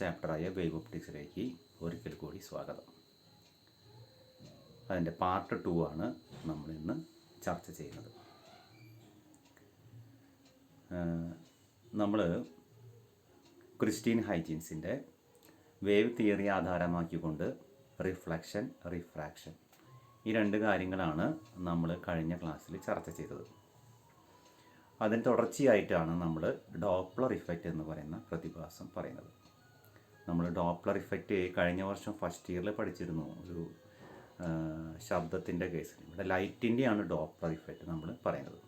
ചാപ്റ്ററായ wave ഒപ്റ്റിക്സിലേക്ക് ഒരിക്കൽ കൂടി സ്വാഗതം. അതിൻ്റെ പാർട്ട് 2 ആണ് നമ്മളിന്ന് ചർച്ച ചെയ്യുന്നത്. നമ്മൾ ക്രിസ്റ്റീൻ ഹൈജിൻസിൻ്റെ വേവ് തിയറി ആധാരമാക്കിക്കൊണ്ട് റിഫ്ലക്ഷൻ, റിഫ്രാക്ഷൻ ഈ രണ്ട് കാര്യങ്ങളാണ് നമ്മൾ കഴിഞ്ഞ ക്ലാസ്സിൽ ചർച്ച ചെയ്തത്. അതിന് തുടർച്ചയായിട്ടാണ് നമ്മൾ ഡോപ്ലർ ഇഫക്റ്റ് എന്ന് പറയുന്ന പ്രതിഭാസം പറയുന്നത്. നമ്മൾ ഡോപ്ലർ ഇഫക്റ്റ് കഴിഞ്ഞ വർഷം ഫസ്റ്റ് ഇയറിൽ പഠിച്ചിരുന്നു. ഒരു ശബ്ദത്തിൻ്റെ കേസിൽ ഇവിടെ ലൈറ്റിൻ്റെയാണ് ഡോപ്ലർ ഇഫക്റ്റ് നമ്മൾ പറയുന്നത്.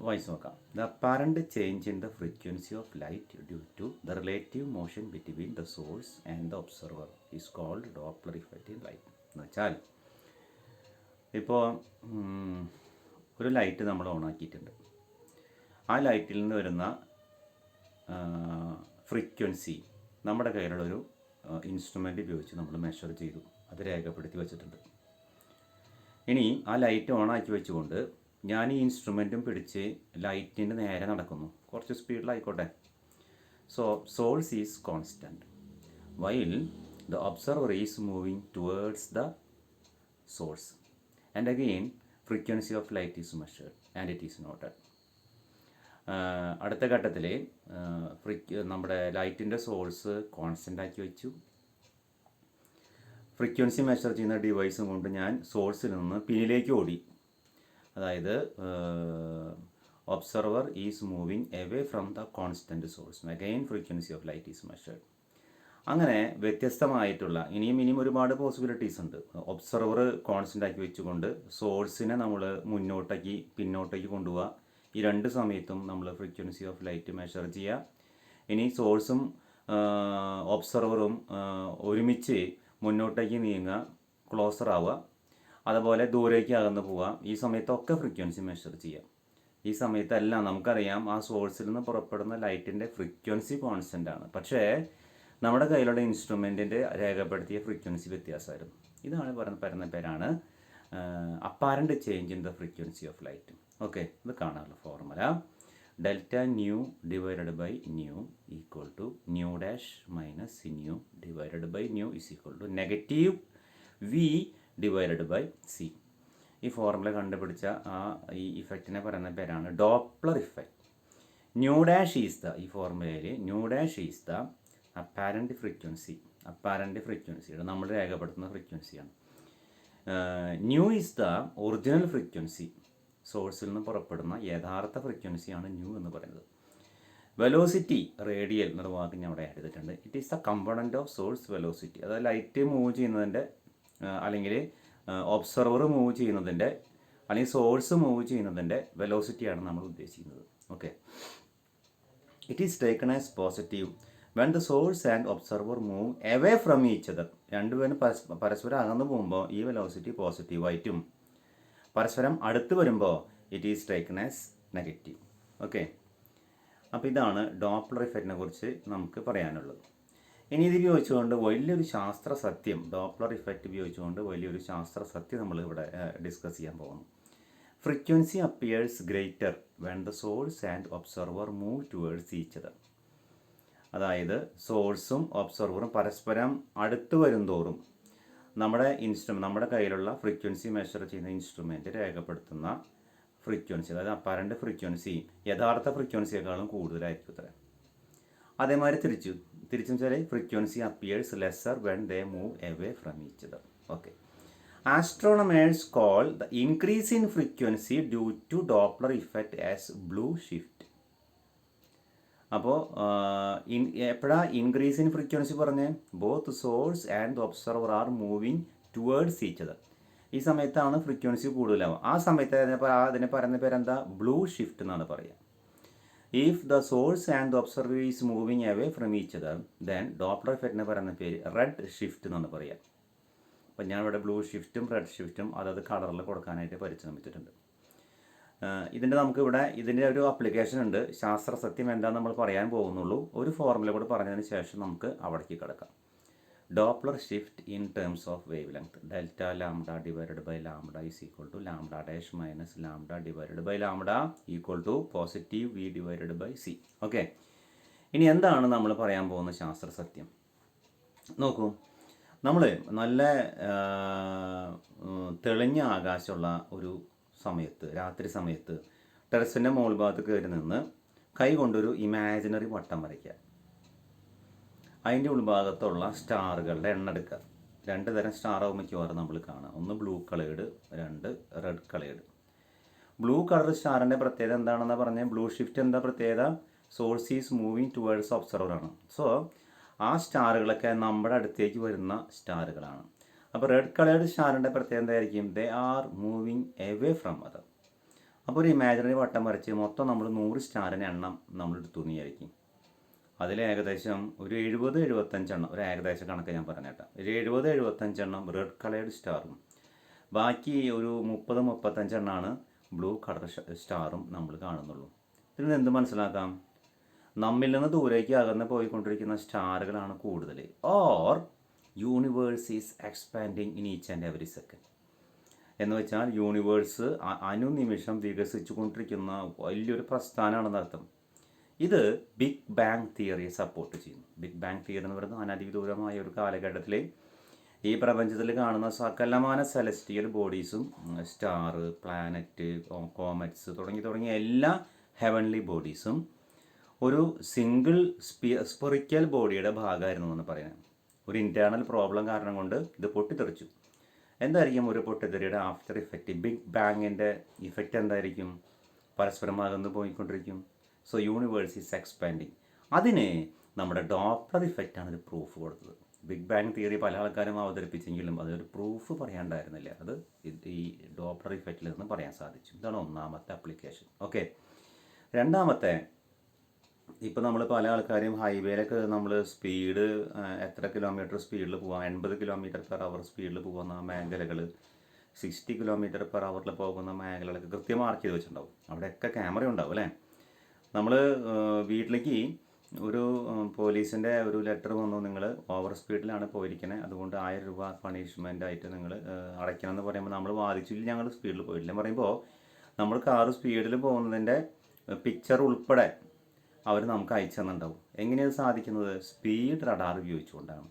വായിച്ച് നോക്കാം. The apparent change in the frequency of light due to the relative motion between the source and the observer is called Doppler effect in light. എന്ന് വെച്ചാൽ ഇപ്പോൾ ഒരു ലൈറ്റ് നമ്മൾ ഓണാക്കിയിട്ടുണ്ട്. ആ ലൈറ്റിൽ നിന്ന് വരുന്ന ഫ്രീക്വൻസി നമ്മുടെ കയ്യിലുള്ളൊരു ഇൻസ്ട്രുമെൻ്റ് ഉപയോഗിച്ച് നമ്മൾ മെഷർ ചെയ്തു, അത് രേഖപ്പെടുത്തി വെച്ചിട്ടുണ്ട്. ഇനി ആ ലൈറ്റ് ഓണാക്കി വെച്ചുകൊണ്ട് ഞാൻ ഈ ഇൻസ്ട്രുമെൻറ്റും പിടിച്ച് ലൈറ്റിൻ്റെ നേരെ നടക്കുന്നു, കുറച്ച് സ്പീഡിലായിക്കോട്ടെ. So source is constant while the observer is moving towards the source and again frequency of light is measured and it is noted. അടുത്ത ഘട്ടത്തിൽ നമ്മുടെ ലൈറ്റിൻ്റെ സോഴ്സ് കോൺസ്റ്റൻ്റ് ആക്കി വെച്ചു. ഫ്രീക്വൻസി മെഷർ ചെയ്യുന്ന ഡിവൈസും കൊണ്ട് ഞാൻ സോഴ്സിൽ നിന്ന് പിന്നിലേക്ക് ഓടി. അതായത് observer is moving away from the constant source, again frequency of light is measured. അങ്ങനെ വ്യത്യസ്തമായിട്ടുള്ള ഇനിയും ഒരുപാട് പോസിബിലിറ്റീസ് ഉണ്ട്. ഒബ്സർവർ കോൺസ്റ്റൻ്റ് ആക്കി വെച്ചുകൊണ്ട് സോഴ്സിനെ നമ്മൾ മുന്നോട്ടേക്ക് പിന്നോട്ടേക്ക് കൊണ്ടുപോവുക. ഈ രണ്ട് സമയത്തും നമ്മൾ ഫ്രീക്വൻസി ഓഫ് ലൈറ്റ് മെഷർ ചെയ്യുക. ഇനി സോഴ്സും ഒബ്സർവറും ഒരുമിച്ച് മുന്നോട്ടേക്ക് നീങ്ങുക, ക്ലോസർ ആവുക, അതുപോലെ ദൂരേക്ക് അകന്ന് പോവുക. ഈ സമയത്തൊക്കെ ഫ്രീക്വൻസി മെഷർ ചെയ്യുക. ഈ സമയത്തെല്ലാം നമുക്കറിയാം ആ സോഴ്സിൽ നിന്ന് പുറപ്പെടുന്ന ലൈറ്റിൻ്റെ ഫ്രീക്വൻസി കോൺസ്റ്റൻ്റ് ആണ്. പക്ഷേ നമ്മുടെ കയ്യിലുള്ള ഇൻസ്ട്രുമെൻറ്റിൻ്റെ രേഖപ്പെടുത്തിയ ഫ്രീക്വൻസി വ്യത്യാസമായിരുന്നു. ഇതാണ് പറയുന്ന പേരാണ് apparent change in the frequency of light. Okay, ഇത് കാണാനുള്ള formula delta nu divided by nu equal to nu dash minus nu divided by nu is equal to negative v divided by c. ഈ formula കണ്ടുപിടിച്ച ഈ ഇഫക്റ്റിനെ പറയുന്ന പേരാണ് Doppler effect. Nu dash is the, ഈ ഫോർമുലയിൽ nu dash is the apparent ഫ്രീക്വൻസിയുടെ നമ്മൾ രേഖപ്പെടുത്തുന്ന ഫ്രീക്വൻസിയാണ്. Nu is the original frequency, സോഴ്സിൽ നിന്ന് പുറപ്പെടുന്ന യഥാർത്ഥ ഫ്രീക്വൻസിയാണ് ന്യൂ എന്ന് പറയുന്നത്. വെലോസിറ്റി റേഡിയൽ എന്നൊരു വാക്ക് ഞാൻ അവിടെ ആഡ് ചെയ്തിട്ടുണ്ട്. It is the component of swords velocity. അതായത് ലൈറ്റ് മൂവ് ചെയ്യുന്നതിൻ്റെ അല്ലെങ്കിൽ ഒബ്സർവർ മൂവ് ചെയ്യുന്നതിൻ്റെ അല്ലെങ്കിൽ സോഴ്സ് മൂവ് ചെയ്യുന്നതിൻ്റെ വെലോസിറ്റിയാണ് നമ്മൾ ഉദ്ദേശിക്കുന്നത്. Okay, it is taken as positive when the source and observer move away from each other. രണ്ടുപേരും പരസ്പരം അകന്നു പോകുമ്പോൾ ഈ വെലോസിറ്റി പോസിറ്റീവായിട്ടും പരസ്പരം അടുത്ത് വരുമ്പോൾ it is taken as negative. Okay, അപ്പോൾ ഇതാണ് ഡോപ്ലർ ഇഫക്റ്റിനെ കുറിച്ച് നമുക്ക് പറയാനുള്ളത്. ഇനി ഇത് ഉപയോഗിച്ചുകൊണ്ട് വലിയൊരു ശാസ്ത്ര സത്യം, ഡോപ്ലർ ഇഫക്റ്റ് ഉപയോഗിച്ചുകൊണ്ട് വലിയൊരു ശാസ്ത്ര സത്യം നമ്മളിവിടെ ഡിസ്കസ് ചെയ്യാൻ പോകുന്നു. Frequency appears greater when the source and observer move towards each other. അതായത് സോഴ്സും ഒബ്സർവറും പരസ്പരം അടുത്ത് വരുംതോറും നമ്മുടെ കയ്യിലുള്ള ഫ്രീക്വൻസി മെഷർ ചെയ്യുന്ന ഇൻസ്ട്രുമെൻറ്റ് രേഖപ്പെടുത്തുന്ന ഫ്രീക്വൻസി, അതായത് അപ്പാരൻ്റ് ഫ്രീക്വൻസി യഥാർത്ഥ ഫ്രീക്വൻസിയേക്കാളും കൂടുതലായിരിക്കും അത്ര. അതേമാതിരി തിരിച്ചും വെച്ചാൽ frequency appears lesser when they move away from each other. Okay, astronomers call the increase in frequency due to Doppler effect as blue shift. അപ്പോൾ എപ്പോഴാണ് ഇൻക്രീസ് ഇൻ ഫ്രീക്വൻസി പറഞ്ഞ്? Both source and observer are moving towards each other. ഈ സമയത്താണ് frequency കൂടുതലാവുക. ആ സമയത്ത് അതിനെ പറയുന്ന പേരെന്താ? ബ്ലൂ ഷിഫ്റ്റ് എന്നാണ് പറയുക. If the source and the observer is moving away from each other then Doppler ഇഫക്റ്റിനെ പറയുന്ന പേര് റെഡ് ഷിഫ്റ്റ് എന്നാണ് പറയുക. അപ്പോൾ ഞാൻ ഇവിടെ ബ്ലൂ ഷിഫ്റ്റും റെഡ് ഷിഫ്റ്റും അതത് കളറിൽ കൊടുക്കാനായിട്ട് പരിശ്രമിച്ചിട്ടുണ്ട്. ഇതിൻ്റെ ഒരു ആപ്ലിക്കേഷൻ ഉണ്ട്. ശാസ്ത്ര സത്യം എന്താണെന്ന് നമ്മൾ പറയാൻ പോകുന്നുള്ളൂ. ഒരു ഫോർമുല കൂടി പറഞ്ഞതിന് ശേഷം നമുക്ക് അവിടേക്ക് കിടക്കാം. Doppler shift in terms of wavelength delta lambda divided by lambda is equal to lambda dash minus lambda divided by lambda equal to positive v divided by c. Okay, ഇനി എന്താണ് നമ്മൾ പറയാൻ പോകുന്ന ശാസ്ത്ര സത്യം? നോക്കൂ, നമ്മൾ നല്ല തെളിഞ്ഞ ആകാശമുള്ള ഒരു സമയത്ത്, രാത്രി സമയത്ത് ടെറസിൻ്റെ മുകൾ ഭാഗത്ത് കയറി നിന്ന് കൈ കൊണ്ടൊരു ഇമാജിനറി വട്ടം വരയ്ക്കുക. അതിൻ്റെ ഉൾഭാഗത്തുള്ള സ്റ്റാറുകളുടെ എണ്ണം എടുക്കുക. 2 തരം സ്റ്റാറാവും മിക്കവാറും നമ്മൾ കാണുക. ഒന്ന് blue coloured, 2 red coloured. Blue colour സ്റ്റാറിൻ്റെ പ്രത്യേകത എന്താണെന്ന് പറഞ്ഞാൽ, ബ്ലൂ ഷിഫ്റ്റ് എന്താ പ്രത്യേകത? സോഴ്സ് ഈസ് മൂവിങ് ടുവേർഡ്സ് ഒബ്സർവറാണ്. സോ ആ സ്റ്റാറുകളൊക്കെ നമ്മുടെ അടുത്തേക്ക് വരുന്ന സ്റ്റാറുകളാണ്. അപ്പോൾ റെഡ് കളേർഡ് സ്റ്റാറിൻ്റെ പ്രത്യേകത എന്തായിരിക്കും? They are moving away from other. അപ്പോൾ ഒരു ഇമാജിനറി വട്ടം വരച്ച് മൊത്തം നമ്മൾ 100 സ്റ്റാറിൻ്റെ എണ്ണം നമ്മൾ എടുത്തു വിചാരിക്കും. അതിൽ ഏകദേശം ഒരു 70-75 എണ്ണം, ഒരു ഏകദേശ കണക്ക് ഞാൻ പറഞ്ഞേട്ടാ, ഒരു 70-75 എണ്ണം റെഡ് കളേർഡ് സ്റ്റാറും ബാക്കി ഒരു 30-35 എണ്ണമാണ് ബ്ലൂ കളർ സ്റ്റാറും നമ്മൾ കാണുന്നുള്ളൂ. ഇതിൽ നിന്ന് എന്ത് മനസ്സിലാക്കാം? നമ്മിൽ നിന്ന് ദൂരേക്ക് അകന്ന് പോയിക്കൊണ്ടിരിക്കുന്ന സ്റ്റാറുകളാണ് കൂടുതൽ. Or universe is expanding in each and every second. എന്ന് വെച്ചാൽ യൂണിവേഴ്സ് അനുനിമിഷം വികസിച്ചു കൊണ്ടിരിക്കുന്ന വലിയൊരു പ്രസ്ഥാനമാണെന്ന് അർത്ഥം. ഇത് ബിഗ് ബാങ് തിയറിയെ സപ്പോർട്ട് ചെയ്യുന്നു. ബിഗ് ബാങ് തിയറി എന്ന് പറയുന്നത് അനധിദൂരമായ ഒരു കാലഘട്ടത്തിൽ ഈ പ്രപഞ്ചത്തിൽ കാണുന്ന സകലമാന സെലസ്റ്റിയൽ ബോഡീസും, സ്റ്റാർ, പ്ലാനറ്റ്, കോമറ്റ്സ് തുടങ്ങിയ എല്ലാ ഹെവൻലി ബോഡീസും ഒരു സിംഗിൾ സ്പെറിക്കൽ ബോഡിയുടെ ഭാഗമായിരുന്നു എന്ന് പറയുന്നത്. ഒരു ഇൻറ്റേർണൽ പ്രോബ്ലം കാരണം കൊണ്ട് ഇത് പൊട്ടിത്തെറിച്ചു. എന്തായിരിക്കും ഒരു പൊട്ടിത്തെറിയുടെ ആഫ്റ്റർ ഇഫക്റ്റ്? ബിഗ് ബാങ്ങിൻ്റെ ഇഫക്റ്റ് എന്തായിരിക്കും? പരസ്പരം അകന്ന് പോയിക്കൊണ്ടിരിക്കും. So universe is expanding. അതിന് നമ്മുടെ ഡോപ്ലർ ഇഫക്റ്റാണ് ഒരു പ്രൂഫ് കൊടുത്തത്. ബിഗ് ബാങ് തിയറി പല ആൾക്കാരും അവതരിപ്പിച്ചെങ്കിലും അതൊരു പ്രൂഫ് പറയാണ്ടായിരുന്നില്ല. അത് ഈ ഡോപ്ലർ ഇഫക്റ്റിൽ നിന്ന് പറയാൻ സാധിച്ചു. ഇതാണ് ഒന്നാമത്തെ ആപ്ലിക്കേഷൻ. ഓക്കെ, രണ്ടാമത്തെ, ഇപ്പോൾ നമ്മൾ പല ആൾക്കാരും ഹൈവേയിലൊക്കെ നമ്മൾ സ്പീഡ് എത്ര കിലോമീറ്റർ സ്പീഡിൽ പോകാം, 80 km/h സ്പീഡിൽ പോകുന്ന മേഖലകൾ, 60 km/h പോകുന്ന മേഖലകളൊക്കെ കൃത്യം മാർക്ക് ചെയ്ത് വെച്ചിട്ടുണ്ടാവും. അവിടെയൊക്കെ ക്യാമറ ഉണ്ടാവും അല്ലേ? നമ്മൾ വീട്ടിലേക്ക് ഒരു പോലീസിൻ്റെ ഒരു ലെറ്റർ വന്നു, നിങ്ങൾ ഓവർ സ്പീഡിലാണ് പോയിരിക്കുന്നത്, അതുകൊണ്ട് 1000 രൂപ പണിഷ്മെൻ്റ് ആയിട്ട് നിങ്ങൾ അടയ്ക്കണം എന്ന് പറയുമ്പോൾ നമ്മൾ വാദിച്ചില്ല, ഞങ്ങൾ സ്പീഡിൽ പോയിട്ടില്ല പറയുമ്പോൾ നമ്മൾ കാറ് സ്പീഡിൽ പോകുന്നതിൻ്റെ പിക്ചർ ഉൾപ്പെടെ അവർ നമുക്ക് അയച്ചു തന്നിട്ടുണ്ടാവും. എങ്ങനെയാണ് സാധിക്കുന്നത്? സ്പീഡ് റഡാർ ഉപയോഗിച്ചുകൊണ്ടാണ്.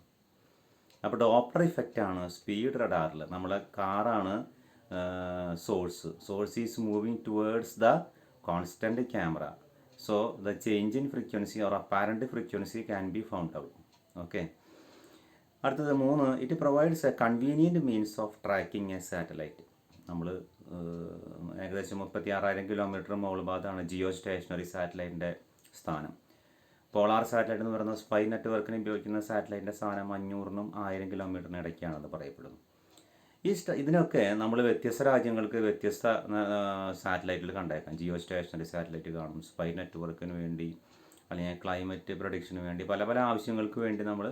അപ്പോൾ ഡോപ്ലർ ഇഫക്റ്റാണ് സ്പീഡ് റഡാറിൽ. നമ്മളെ കാറാണ് source is moving towards the constant camera. So the change in frequency or apparent frequency can be found out. Okay. അടുത്തത് 3, it provides a convenient means of tracking a satellite. നമ്മൾ ഏകദേശം 36,000 kilometre മുകൾ ഭാഗത്താണ് Jio stationery സാറ്റലൈറ്റിൻ്റെ സ്ഥാനം. Polar satellite എന്ന് പറയുന്ന spy നെറ്റ്വർക്കിന് ഉപയോഗിക്കുന്ന സാറ്റലൈറ്റിൻ്റെ സ്ഥാനം 500-1000 കിലോമീറ്ററിന് ഇടയ്ക്കാണെന്ന് പറയപ്പെടുന്നു. ഇതിനൊക്കെ നമ്മൾ വ്യത്യസ്ത രാജ്യങ്ങൾക്ക് വ്യത്യസ്ത സാറ്റലൈറ്റുകൾ കണ്ടേക്കാം. ജിയോ സ്റ്റേഷനറി സാറ്റലൈറ്റ് കാണും, സ്പൈ നെറ്റ്വർക്കിന് വേണ്ടി അല്ലെങ്കിൽ ക്ലൈമറ്റ് പ്രൊഡിക്ഷന് വേണ്ടി പല ആവശ്യങ്ങൾക്ക് വേണ്ടി നമ്മൾ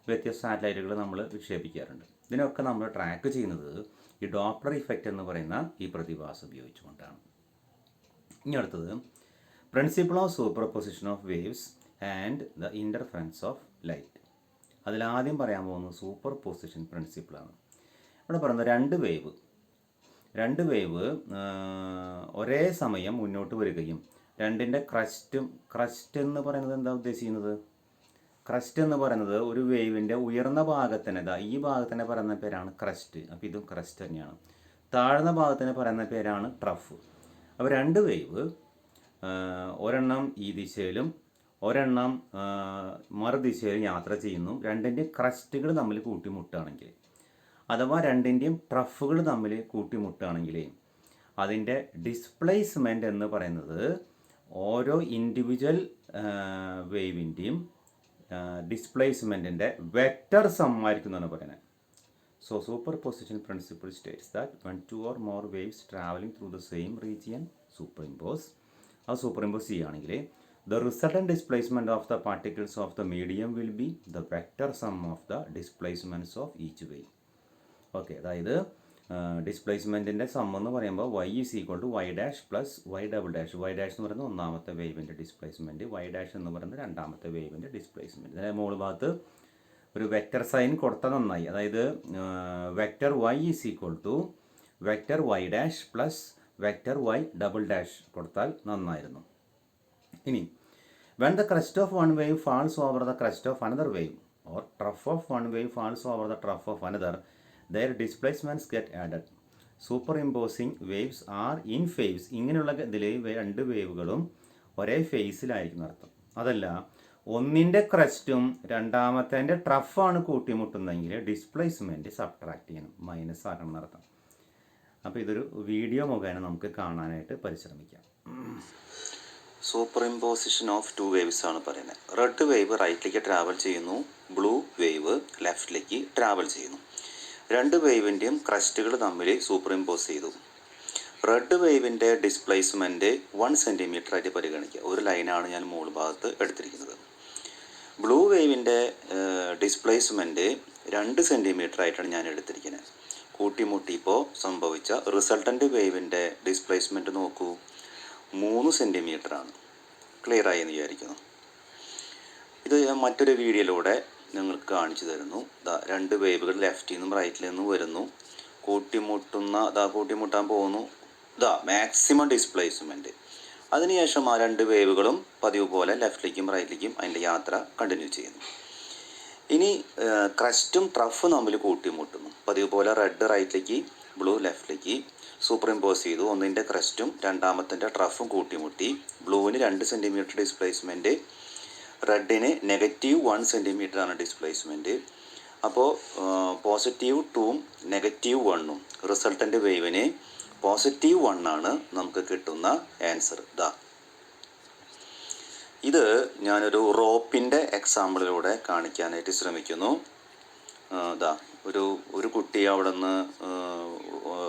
വ്യത്യസ്ത സാറ്റലൈറ്റുകൾ നമ്മൾ വിക്ഷേപിക്കാറുണ്ട്. ഇതിനൊക്കെ നമ്മൾ ട്രാക്ക് ചെയ്യുന്നത് ഈ ഡോപ്ലർ ഇഫക്റ്റ് എന്ന് പറയുന്ന ഈ പ്രതിഭാസം ഉപയോഗിച്ചുകൊണ്ടാണ്. ഇനി അടുത്തത് principle of superposition of waves and the interference of light. അതിലാദ്യം പറയാൻ പോകുന്നത് സൂപ്പർ പൊസിഷൻ പ്രിൻസിപ്പിളാണ്. ഇവിടെ പറയുന്നത് രണ്ട് വേവ് ഒരേ സമയം മുന്നോട്ട് വരികയും രണ്ടിൻ്റെ ക്രസ്റ്റ് എന്ന് പറയുന്നത് എന്താ ഉദ്ദേശിക്കുന്നത്? ക്രസ്റ്റ് എന്ന് പറയുന്നത് ഒരു വേവിൻ്റെ ഉയർന്ന ഭാഗത്തിന്, ഈ ഭാഗത്തിനെ പറയുന്ന പേരാണ് ക്രസ്റ്റ്. അപ്പോൾ ഇതും ക്രസ്റ്റ് തന്നെയാണ്. താഴ്ന്ന ഭാഗത്തിന് പറയുന്ന പേരാണ് ട്രഫ്. അപ്പോൾ രണ്ട് വേവ്, ഒരെണ്ണം ഈ ദിശയിലും ഒരെണ്ണം മറുദിശയിലും യാത്ര ചെയ്യുന്നു. രണ്ടിൻ്റെ ക്രസ്റ്റുകൾ തമ്മിൽ കൂട്ടിമുട്ടുകയാണെങ്കിൽ, അഥവാ രണ്ടിൻ്റെയും ട്രഫുകൾ തമ്മിൽ കൂട്ടിമുട്ടുകയാണെങ്കിൽ അതിൻ്റെ ഡിസ്പ്ലേസ്മെൻ്റ് എന്ന് പറയുന്നത് ഓരോ ഇൻഡിവിജ്വൽ വേവിൻ്റെയും ഡിസ്പ്ലേസ്മെൻറ്റിൻ്റെ വെക്റ്റർ സമ്മാനിക്കും എന്നാണ് പറയുന്നത്. So super position principle States that when 2 or more waves traveling through the same region superimpose, അത് സൂപ്പറിമ്പോസ് ചെയ്യുകയാണെങ്കിൽ the resultant displacement of the particles of the medium will be the vector sum of the displacements of each wave. Okay, അതായത് ഡിസ്പ്ലേസ്മെൻറ്റിൻ്റെ sum എന്ന് പറയുമ്പോൾ y is equal to y dash plus y double dash. y dash എന്ന് പറയുന്നത് ഒന്നാമത്തെ വേവിൻ്റെ displacement, y dash എന്ന് പറയുന്നത് രണ്ടാമത്തെ വേവിൻ്റെ ഡിസ്പ്ലേസ്മെൻറ്റ്. അതിൻ്റെ മുകൾ ഭാഗത്ത് ഒരു വെക്റ്റർ സൈൻ കൊടുത്താൽ നന്നായി. അതായത് vector y is equal to vector y dash plus vector y double dash കൊടുത്താൽ നന്നായിരുന്നു. ഇനി When the crest of one wave falls over the crest of another wave, or trough of one wave falls over the trough of another, their displacements get added. Superimposing waves are in phase. ഇങ്ങനെയുള്ള ഇതിൽ രണ്ട് വേവുകളും ഒരേ ഫേസിലായിരിക്കും അർത്ഥം. അതല്ല, ഒന്നിൻ്റെ ക്രസ്റ്റും രണ്ടാമത്തെ ട്രഫാണ് കൂട്ടിമുട്ടുന്നതെങ്കിൽ ഡിസ്പ്ലേസ്മെൻറ്റ് സബ്ട്രാക്ട് ചെയ്യണം, മൈനസ് ആക്കണം എന്നർത്ഥം. അപ്പോൾ ഇതൊരു വീഡിയോ മുഖേന നമുക്ക് കാണാനായിട്ട് പരിശ്രമിക്കാം. Superimposition of two waves ആണ് പറയുന്നത്. റെഡ് വേവ് റൈറ്റിലേക്ക് ട്രാവൽ ചെയ്യുന്നു, ബ്ലൂ വേവ് ലെഫ്റ്റിലേക്ക് ട്രാവൽ ചെയ്യുന്നു. രണ്ട് വേവിൻ്റെയും ക്രസ്റ്റുകൾ തമ്മിൽ സൂപ്പർ ഇമ്പോസ് ചെയ്തു. റെഡ് വേവിൻ്റെ ഡിസ്പ്ലേസ്മെൻറ്റ് 1 സെൻറ്റിമീറ്റർ ആയിട്ട് പരിഗണിക്കുക. ഒരു ലൈനാണ് ഞാൻ മുകൾ ഭാഗത്ത് എടുത്തിരിക്കുന്നത്. ബ്ലൂ വേവിൻ്റെ ഡിസ്പ്ലേസ്മെൻറ്റ് 2 സെൻറ്റിമീറ്റർ ആയിട്ടാണ് ഞാൻ എടുത്തിരിക്കുന്നത്. കൂട്ടിമുട്ടിയപ്പോൾ സംഭവിച്ച റിസൾട്ടൻ്റ് വേവിൻ്റെ ഡിസ്പ്ലേസ്മെൻറ്റ് നോക്കൂ, 3 സെൻറ്റിമീറ്ററാണ്. ക്ലിയറായി എന്ന് വിചാരിക്കുന്നു. ഇത് ഞാൻ മറ്റൊരു വീഡിയോയിലൂടെ നിങ്ങൾക്ക് കാണിച്ചു തരുന്നു. രണ്ട് വേവുകൾ ലെഫ്റ്റിൽ നിന്നും റൈറ്റിൽ നിന്നും വരുന്നു, കൂട്ടിമുട്ടാൻ പോകുന്നു. Maximum displacement. അതിനുശേഷം ആ രണ്ട് വേവുകളും പതിവ് പോലെ ലെഫ്റ്റിലേക്കും റൈറ്റിലേക്കും അതിൻ്റെ യാത്ര കണ്ടിന്യൂ ചെയ്യുന്നു. ഇനി ക്രസ്റ്റും ട്രഫും തമ്മിൽ കൂട്ടിമുട്ടുന്നു. പതിവ് പോലെ റെഡ് റൈറ്റിലേക്ക്, ബ്ലൂ ലെഫ്റ്റിലേക്ക് സൂപ്പർ ഇമ്പോസ് ചെയ്തു. ഒന്നിൻ്റെ ക്രസ്റ്റും രണ്ടാമത്തെ ട്രഫും കൂട്ടിമുട്ടി. ബ്ലൂവിന് 2 സെൻറ്റിമീറ്റർ ഡിസ്പ്ലേസ്മെൻറ്റ്, റെഡിന് -1 സെൻറ്റിമീറ്റർ ആണ് ഡിസ്പ്ലേസ്മെൻറ്റ്. അപ്പോൾ +2ഉം -1ഉം റിസൾട്ടൻ്റ് വേവിന് +1 ആണ് നമുക്ക് കിട്ടുന്ന ആൻസർ. ഇത് ഞാനൊരു റോപ്പിൻ്റെ എക്സാമ്പിളിലൂടെ കാണിക്കാനായിട്ട് ശ്രമിക്കുന്നു. ഒരു കുട്ടി അവിടെ നിന്ന്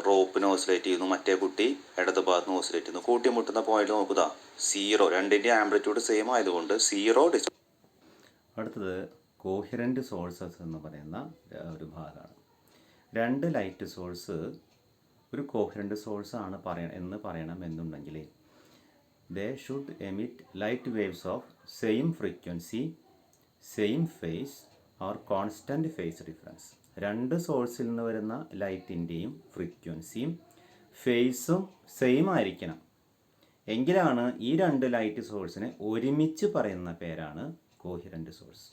റോപ്പിന് ഓസിലേറ്റ് ചെയ്യുന്നു, മറ്റേ കുട്ടി ഇടത് ഭാഗത്ത് നിന്ന് ഓസിലേറ്റ് ചെയ്യുന്നു. കൂട്ടിമുട്ടുന്ന പോയിന്റ് നോക്കുക, 0. രണ്ടിൻ്റെ ആംപ്ലിറ്റ്യൂഡ് സെയിം ആയതുകൊണ്ട് 0. അടുത്തത് കോഹിറൻറ്റ് സോഴ്സസ് എന്ന് പറയുന്ന ഒരു ഭാഗമാണ്. രണ്ട് ലൈറ്റ് സോഴ്സ് ഒരു കോഹിറൻറ്റ് സോഴ്സ് ആണ് എന്ന് പറയണമെന്നുണ്ടെങ്കിൽ they should emit light waves of same frequency, same phase or constant phase difference. രണ്ട് സോഴ്സിൽ നിന്ന് വരുന്ന ലൈറ്റിൻ്റെയും ഫ്രീക്വൻസിയും ഫേസും സെയിം ആയിരിക്കണം. എങ്കിലാണ് ഈ രണ്ട് ലൈറ്റ് സോഴ്സിനെ ഒരുമിച്ച് പറയുന്ന പേരാണ് കോഹിറൻറ്റ് സോഴ്സ്.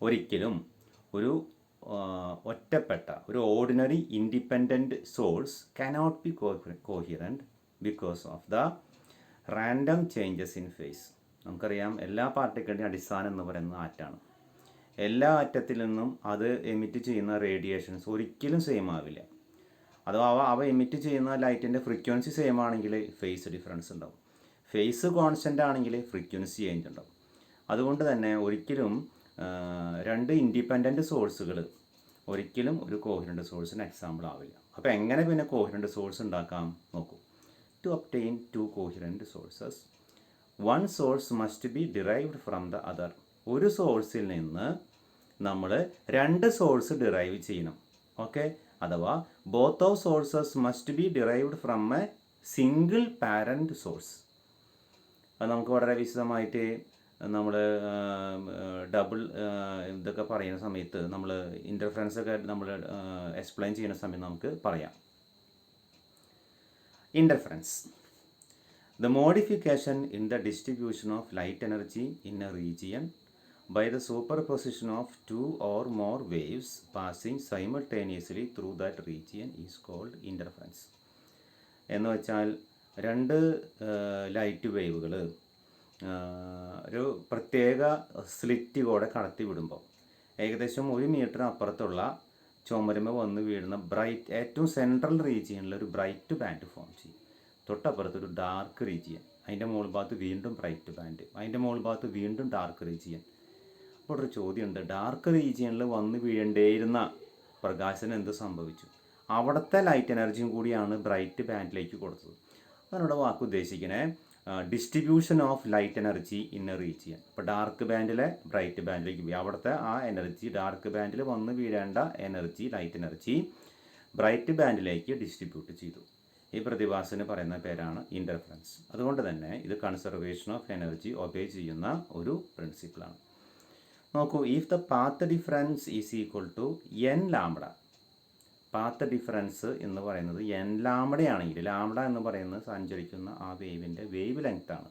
ഒരിക്കലും ഒരു ഒറ്റപ്പെട്ട ഒരു ordinary independent source cannot be coherent because of the random changes in phase. നമുക്കറിയാം, എല്ലാ പാർട്ടിക്കിളിൻ്റെയും അടിസ്ഥാനം എന്ന് പറയുന്നത് ആറ്റാണ്. എല്ലാ ആറ്റത്തിൽ നിന്നും അത് എമിറ്റ് ചെയ്യുന്ന റേഡിയേഷൻസ് ഒരിക്കലും സെയിം ആവില്ല. അഥവാ അവ എമിറ്റ് ചെയ്യുന്ന ലൈറ്റിൻ്റെ ഫ്രീക്വൻസി സെയിം ആണെങ്കിൽ ഫേസ് ഡിഫറൻസ് ഉണ്ടാവും. ഫേസ് കോൺസ്റ്റൻ്റ് ആണെങ്കിൽ ഫ്രീക്വൻസി ചേഞ്ച് ഉണ്ടാവും. അതുകൊണ്ട് തന്നെ ഒരിക്കലും രണ്ട് ഇൻഡിപെൻഡൻറ്റ് സോഴ്സുകൾ ഒരിക്കലും ഒരു കോഹിറൻറ്റ് സോഴ്സിന് എക്സാമ്പിൾ ആവില്ല. അപ്പോൾ എങ്ങനെ പിന്നെ കോഹിറൻറ്റ് സോഴ്സ് ഉണ്ടാക്കാം നോക്കൂ. To obtain 2 coherent sources, one source must be derived from the other. ഒരു സോഴ്സിൽ നിന്ന് നമ്മൾ രണ്ട് സോഴ്സ് ഡിറൈവ് ചെയ്യണം. ഓക്കെ, അഥവാ both of sources must be derived from a single parent source. അത് നമുക്ക് വളരെ വിശദമായിട്ട് നമ്മൾ ഡബിൾ ഇതൊക്കെ പറയുന്ന സമയത്ത് നമ്മൾ ഇൻ്റർഫറൻസ് ഒക്കെ നമ്മൾ എക്സ്പ്ലെയിൻ ചെയ്യുന്ന സമയത്ത് നമുക്ക് പറയാം. Interference: the modification in the distribution of light energy in a region by the superposition of two or more waves passing simultaneously through that region is called interference. എന്ന് വെച്ചാൽ രണ്ട് ലൈറ്റ് വേവുകൾ ഒരു പ്രത്യേക സ്ലിറ്റ് കൂടെ കടത്തി വിടുമ്പോൾ ഏകദേശം 1 മീറ്റർ അപ്പുറത്തുള്ള ചുമരുമ വന്ന് വീഴുന്ന ഏറ്റവും സെൻട്രൽ റീജിയനിൽ ഒരു ബ്രൈറ്റ് ബാൻഡ് ഫോം ചെയ്യും. തൊട്ടപ്പുറത്തൊരു ഡാർക്ക് റീജിയൻ, അതിൻ്റെ മുകൾ ഭാഗത്ത് വീണ്ടും ബ്രൈറ്റ് ബാൻഡ്, അതിൻ്റെ മുകൾ ഭാഗത്ത് വീണ്ടും ഡാർക്ക് റീജിയൻ. അപ്പോൾ ഒരു ചോദ്യമുണ്ട്, ഡാർക്ക് റീജിയനിൽ വന്ന് വീഴേണ്ടിയിരുന്ന പ്രകാശന് എന്ത് സംഭവിച്ചു? അവിടുത്തെ ലൈറ്റ് എനർജിയും കൂടിയാണ് ബ്രൈറ്റ് ബാൻഡിലേക്ക് കൊടുത്തത്. അതിനോട് വാക്ക് ഉദ്ദേശിക്കണേ distribution of light energy in a region. ഇപ്പോൾ ഡാർക്ക് ബാൻഡിലെ ബ്രൈറ്റ് ബാൻഡിലേക്ക് പോയി, അവിടുത്തെ ആ എനർജി ഡാർക്ക് ബാൻഡിൽ വന്ന് വീഴേണ്ട എനർജി, ലൈറ്റ് എനർജി ബ്രൈറ്റ് ബാൻഡിലേക്ക് ഡിസ്ട്രിബ്യൂട്ട് ചെയ്തു. ഈ പ്രതിഭാസത്തിന് പറയുന്ന പേരാണ് ഇൻ്റർഫറൻസ്. അതുകൊണ്ട് തന്നെ ഇത് കൺസർവേഷൻ ഓഫ് എനർജി ഒബേ ചെയ്യുന്ന ഒരു പ്രിൻസിപ്പിളാണ്. നോക്കൂ, if the path difference is equal to n lambda, path difference എന്ന് പറയുന്നത് എൻ ലാംഡയാണെങ്കിൽ, ലാംഡ എന്ന് പറയുന്നത് സഞ്ചരിക്കുന്ന ആ വേവിൻ്റെ വേവ് ലെങ്ത്താണ്.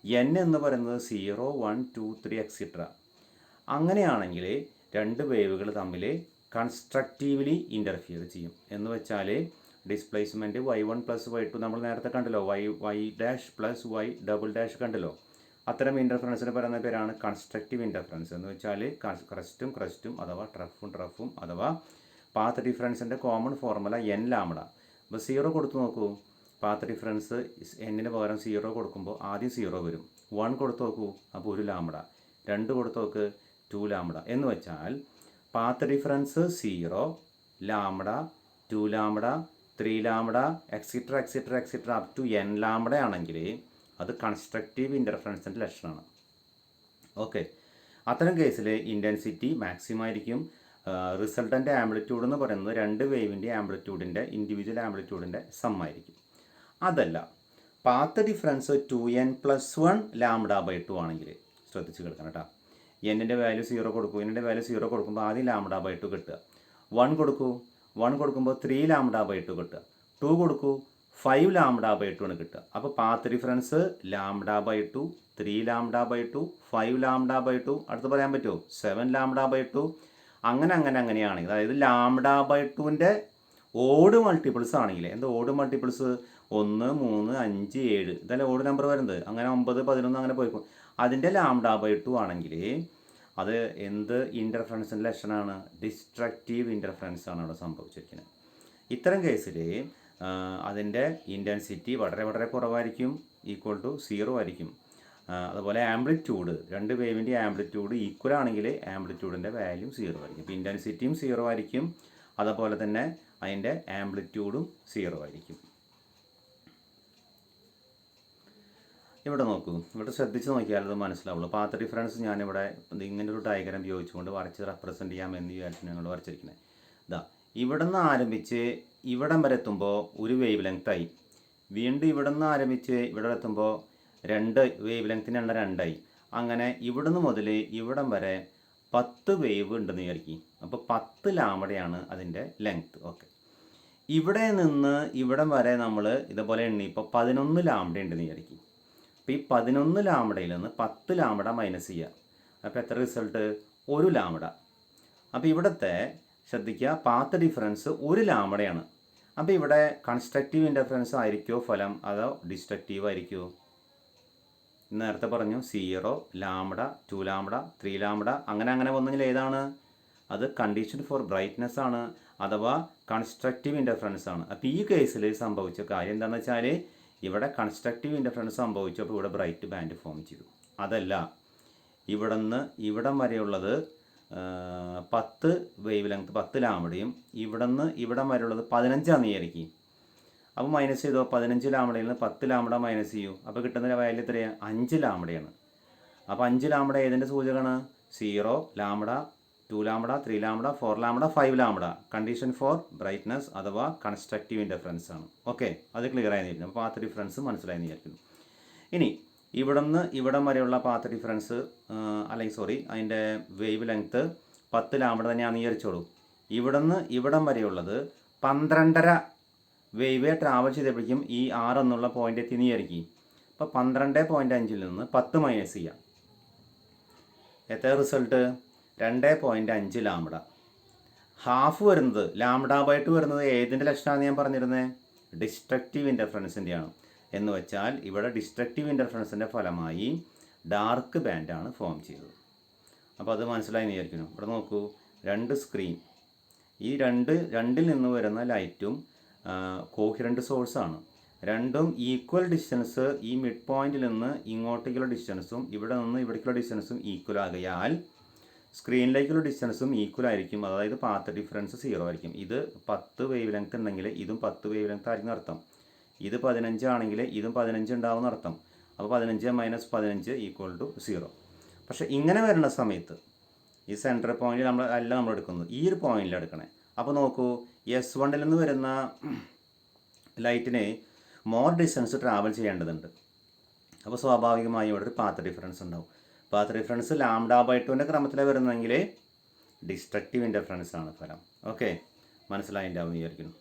എൻ എന്ന് പറയുന്നത് 0, 1, 2, 3 എക്സിട്ര. അങ്ങനെയാണെങ്കിൽ രണ്ട് വേവുകൾ തമ്മിൽ കൺസ്ട്രക്റ്റീവ്ലി ഇൻ്റർഫിയർ ചെയ്യും. എന്ന് വെച്ചാൽ ഡിസ്പ്ലേസ്മെൻറ്റ് y1 + y2 നമ്മൾ നേരത്തെ കണ്ടല്ലോ, y dash + y double dash കണ്ടല്ലോ. അത്തരം ഇൻ്റർഫറൻസിന് പറയുന്ന പേരാണ് കൺസ്ട്രക്റ്റീവ് ഇൻ്റർഫറൻസ്. എന്ന് വെച്ചാൽ ക്രസ്റ്റും അഥവാ ട്രഫും അഥവാ പാത്ത് ഡിഫറൻസിൻ്റെ കോമൺ ഫോർമുല n ലാംഡ. അപ്പോൾ 0 കൊടുത്തു നോക്കൂ, പാത്ത് ഡിഫറൻസ് എന്നിന് പകരം 0 കൊടുക്കുമ്പോൾ ആദ്യം 0 വരും. 1 കൊടുത്തു നോക്കൂ, അപ്പോൾ 1 ലാംഡ. 2 കൊടുത്തു നോക്ക്, 2 ലാംഡ. എന്ന് വെച്ചാൽ path difference 0 lambda, 2 lambda, 3 lambda extra up to n lambda ആണെങ്കിൽ അത് കൺസ്ട്രക്റ്റീവ് ഇൻ്റർഫറൻസിൻ്റെ ലക്ഷണമാണ്. ഓക്കെ, അത്തരം കേസിൽ ഇൻറ്റൻസിറ്റി മാക്സിമം ആയിരിക്കും. റിസൾട്ടൻ്റ് ആംപ്ലിറ്റ്യൂഡ് എന്ന് പറയുന്നത് രണ്ട് വേവിൻ്റെ ആംപ്ലിറ്റ്യൂഡിൻ്റെ ഇൻഡിവിജ്വൽ ആംപ്ലിറ്റ്യൂഡിൻ്റെ സം ആയിരിക്കും. അതല്ല, പാത്ത് ഡിഫറൻസ് 2n + 1 λ/2 ആണെങ്കിൽ ശ്രദ്ധിച്ച് കേൾക്കണം കേട്ടോ. എന്നിൻ്റെ വാല്യൂ 0 കൊടുക്കൂ, എന്നിൻ്റെ വാല്യൂ 0 കൊടുക്കുമ്പോൾ ആദ്യം λ/2 കിട്ടുക. 1 കൊടുക്കൂ, 1 കൊടുക്കുമ്പോൾ 3 λ/2 കിട്ടുക. 2 കൊടുക്കൂ, 5 λ/2 ആണ് കിട്ടുക. അപ്പോൾ പാത്ത് ഡിഫറൻസ് λ/2, 3 λ/2, 5 λ/2, അടുത്ത് പറയാൻ പറ്റുമോ 7 λ/2. അങ്ങനെയാണെങ്കിൽ അതായത് λ/2ൻ്റെ ഓഡ് മൾട്ടിപ്പിൾസ് ആണെങ്കിൽ, എന്താ ഓഡ് മൾട്ടിപ്പിൾസ് 1, 3, 5, 7 ഇതല്ലേ ഓഡ് നമ്പർ വരുന്നത്. അങ്ങനെ 9, 11 അങ്ങനെ പോയിക്കും. അതിൻ്റെ λ/2 ആണെങ്കിൽ അത് എന്ത് ഇൻ്റർഫറൻസിൻ്റെ ലക്ഷണമാണ്? ഡിസ്ട്രക്റ്റീവ് ഇൻ്റർഫറൻസ് ആണ് അവിടെ സംഭവിച്ചിരിക്കുന്നത്. ഇത്തരം കേസിൽ അതിൻ്റെ ഇൻറ്റൻസിറ്റി വളരെ കുറവായിരിക്കും, =0 ആയിരിക്കും. അതുപോലെ ആംപ്ലിറ്റ്യൂഡ്, രണ്ട് വേവിൻ്റെ ആംപ്ലിറ്റ്യൂഡ് ഈക്വൽ ആണെങ്കിൽ ആംപ്ലിറ്റ്യൂഡിൻ്റെ വാല്യൂ 0 ആയിരിക്കും. ഇപ്പോൾ ഇൻറ്റൻസിറ്റിയും 0 ആയിരിക്കും, അതുപോലെ തന്നെ അതിൻ്റെ ആംപ്ലിറ്റ്യൂഡും 0 ആയിരിക്കും. ഇവിടെ നോക്കൂ, ഇവിടെ ശ്രദ്ധിച്ച് നോക്കിയാൽ അത് മനസ്സിലാവുള്ളൂ. പാത്ത് ഡിഫറൻസ് ഞാനിവിടെ ഇങ്ങനൊരു ഡയഗ്രാം ഉപയോഗിച്ചുകൊണ്ട് വരച്ച് റെപ്രസെൻറ്റ് ചെയ്യാമെന്ന് വിചാരിച്ച് ഞങ്ങൾ വരച്ചിരിക്കുന്നത്. ഇതാ, ഇവിടെ നിന്ന് ആരംഭിച്ച് ഇവിടം വരെ എത്തുമ്പോൾ ഒരു വേവ് ലെങ്ത്തായി. വീണ്ടും ഇവിടെ നിന്ന് ആരംഭിച്ച് ഇവിടെ എത്തുമ്പോൾ രണ്ട് വേവ് ലെങ്ത്തിൻ്റെ എണ്ണം 2 ആയി. അങ്ങനെ ഇവിടുന്ന് മുതൽ ഇവിടം വരെ 10 വേവ് ഉണ്ടെന്ന് വിചാരിക്കും. അപ്പോൾ 10 ലാംഡയാണ് അതിൻ്റെ ലെങ്ത്ത്. ഓക്കെ, ഇവിടെ നിന്ന് ഇവിടം വരെ നമ്മൾ ഇതുപോലെ എണ്ണി ഇപ്പോൾ 11 ലാംഡ ഉണ്ടെന്ന് വിചാരിക്കും. അപ്പോൾ ഈ 11 ലാംഡയിൽ നിന്ന് 10 ലാംഡ മൈനസ് ചെയ്യുക. അപ്പോൾ എത്ര റിസൾട്ട്? 1 ലാംഡ. അപ്പോൾ ഇവിടുത്തെ ശ്രദ്ധിക്കുക, പാത്ത് ഡിഫറൻസ് 1 ലാംഡയാണ്. അപ്പോൾ ഇവിടെ കൺസ്ട്രക്റ്റീവ് ഇൻ്റർഫറൻസ് ആയിരിക്കുമോ ഫലം, അതോ ഡിസ്ട്രക്റ്റീവ് ആയിരിക്കുമോ? നേരത്തെ പറഞ്ഞു 0 ലാംഡ, 2 ലാംഡ, 3 ലാംഡ അങ്ങനെ വന്നെങ്കിൽ ഏതാണ് അത്? കണ്ടീഷൻ ഫോർ ബ്രൈറ്റ്നെസ് ആണ്, അഥവാ കൺസ്ട്രക്റ്റീവ് ഇൻ്റർഫറൻസ് ആണ്. അപ്പോൾ ഈ കേസിൽ സംഭവിച്ച കാര്യം എന്താണെന്ന് വെച്ചാൽ ഇവിടെ കൺസ്ട്രക്റ്റീവ് ഇൻ്റർഫറൻസ് സംഭവിച്ചപ്പോൾ ഇവിടെ ബ്രൈറ്റ് ബാൻഡ് ഫോം ചെയ്തു. അതല്ല, ഇവിടെ നിന്ന് ഇവിടം വരെയുള്ളത് 10 വേവ് ലെങ്ത് 10 ലാംഡയും ഇവിടെ നിന്ന് ഇവിടം വരെയുള്ളത് 15 ആണെന്ന് വിചാരിക്കും. അപ്പോൾ മൈനസ് ചെയ്തോ, 15 ലാംഡയിൽ നിന്ന് 10 ലാംഡ മൈനസ് ചെയ്യൂ. അപ്പോൾ കിട്ടുന്ന വാല്യൂ എത്രയാണ്? 5 ലാംഡയാണ്. അപ്പോൾ 5 ലാംഡ ഏതിൻ്റെ സൂചകമാണ്? 0 lambda, 2 lambda, 3 lambda, 4 lambda, 5 lambda. Condition for brightness അഥവാ കൺസ്ട്രക്റ്റീവ് ഇൻ്റർഫറൻസ് ആണ്. ഓക്കെ, അത് ക്ലിയർ ആയിരിക്കും. അപ്പോൾ പാത്ത് ഡിഫറൻസ് മനസ്സിലായി വിചാരിക്കുന്നു. ഇനി ഇവിടെ നിന്ന് ഇവിടം വരെയുള്ള പാത്ത് ഡിഫറൻസ് അതിൻ്റെ വേവ് ലെങ്ത്ത് 10 ലാംഡ തന്നെയാണെന്ന് വിചാരിച്ചോളൂ. ഇവിടെ നിന്ന് ഇവിടം വരെയുള്ളത് 12.5 വേവ് ട്രാവൽ ചെയ്തപ്പോഴേക്കും ഈ 6 എന്നുള്ള പോയിൻ്റ് എത്തി വിചാരിക്കും. അപ്പോൾ 12.5 നിന്ന് 10 മൈനസ് ചെയ്യാം. എത്ര റിസൾട്ട്? 2.5 ലാംഡ. ഹാഫ് വരുന്നത് λ/2 വരുന്നത് ഏതിൻ്റെ ലക്ഷണമാണെന്ന് ഞാൻ പറഞ്ഞിരുന്നത്? ഡിസ്ട്രക്റ്റീവ് ഇൻ്റർഫറൻസിൻ്റെയാണ്. എന്ന് വെച്ചാൽ ഇവിടെ ഡിസ്ട്രക്റ്റീവ് ഇൻ്റർഫറൻസിൻ്റെ ഫലമായി ഡാർക്ക് ബാൻഡാണ് ഫോം ചെയ്തത്. അപ്പോൾ അത് മനസ്സിലായി വിചാരിക്കുന്നു. ഇവിടെ നോക്കൂ, 2 സ്ക്രീൻ, ഈ രണ്ടിൽ നിന്ന് വരുന്ന ലൈറ്റും കോഹിറൻറ്റ് സോഴ്സാണ്. രണ്ടും ഈക്വൽ ഡിസ്റ്റൻസ്, ഈ മിഡ് പോയിന്റിൽ നിന്ന് ഇങ്ങോട്ടേക്കുള്ള ഡിസ്റ്റൻസും ഇവിടെ നിന്ന് ഇവിടേക്കുള്ള ഡിസ്റ്റൻസും ഈക്വൽ ആകയാൽ സ്ക്രീനിലേക്കുള്ള ഡിസ്റ്റൻസും ഈക്വൽ ആയിരിക്കും. അതായത് പാത്ത് ഡിഫറൻസ് 0 ആയിരിക്കും. ഇത് 10 വേവ് ലെങ്ത് ഉണ്ടെങ്കിൽ ഇതും 10 വേവ് ലെങ്ത് ആയിരിക്കും അർത്ഥം. ഇത് 15 ആണെങ്കിൽ ഇതും 15 ഉണ്ടാവുന്ന അർത്ഥം. അപ്പോൾ 15 - 15 = 0. പക്ഷേ ഇങ്ങനെ വരുന്ന സമയത്ത് ഈ സെൻറ്റർ പോയിന്റിൽ നമ്മൾ എടുക്കുന്നത് ഈ ഒരു പോയിന്റിൽ എടുക്കണേ. അപ്പോൾ നോക്കൂ, S1 നിന്ന് വരുന്ന ലൈറ്റിന് മോർ ഡിസ്റ്റൻസ് ട്രാവൽ ചെയ്യേണ്ടതുണ്ട്. അപ്പോൾ സ്വാഭാവികമായും ഇവിടെ ഒരു പാത്ത് ഡിഫറൻസ് ഉണ്ടാവും. പാത്ത് ഡിഫറൻസ് λ/2ൻ്റെ ക്രമത്തിലാണ് വരുന്നതെങ്കിൽ ഡിസ്ട്രക്റ്റീവ് ഇൻ്റർഫറൻസ് ആണ് ഫലം. ഓക്കെ, മനസ്സിലായിട്ടുണ്ടാവും വിചാരിക്കുന്നു.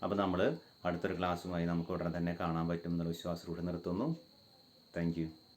അപ്പോൾ നമ്മൾ അടുത്തൊരു ക്ലാസ്സുമായി നമുക്ക് ഉടനെ തന്നെ കാണാൻ പറ്റും എന്നുള്ള വിശ്വാസത്തോടെ നിർത്തുന്നു. Thank you.